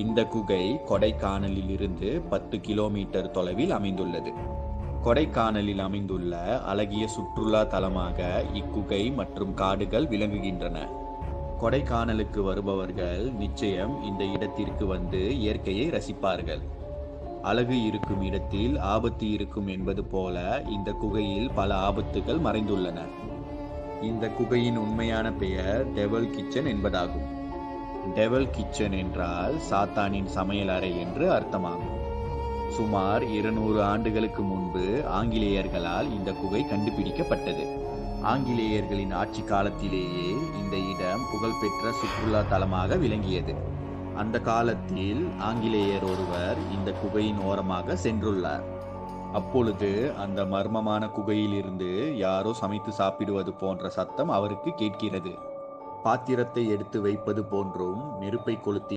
இந்த குகை கொடைக்கானலில் இருந்து 10 கிலோமீட்டர் தொலைவில் அமைந்துள்ளது. கொடைக்கானலில் அமைந்துள்ள அழகிய சுற்றுலா தலமாக இக்குகை மற்றும் காடுகள் விளங்குகின்றன. கொடைக்கானலுக்கு வருபவர்கள் நிச்சயம் இந்த இடத்திற்கு வந்து இயற்கையை ரசிப்பார்கள். அழகு இருக்கும் இடத்தில் ஆபத்து இருக்கும் என்பது போல இந்த குகையில் பல ஆபத்துகள் மறைந்துள்ளன. இந்த குகையின் உண்மையான பெயர் டெவல் கிச்சன் என்பதாகும். டெவல் கிச்சன் என்றால் சாத்தானின் சமையல் அறை என்று அர்த்தமாகும். சுமார் 200 ஆண்டுகளுக்கு முன்பு ஆங்கிலேயர்களால் இந்த குகை கண்டுபிடிக்கப்பட்டது. ஆங்கிலேயர்களின் ஆட்சி காலத்திலேயே இந்த இடம் புகழ்பெற்ற சுற்றுலா தலமாக விளங்கியது. அந்த காலத்தில் ஆங்கிலேயர் ஒருவர் இந்த குகையின் ஓரமாக சென்றுள்ளார். அப்பொழுது அந்த மர்மமான குகையில் இருந்து யாரோ சமைத்து சாப்பிடுவது போன்ற சத்தம் அவருக்கு கேட்கிறது. பாத்திரத்தை எடுத்து வைப்பது போன்றும் நெருப்பை கொளுத்தி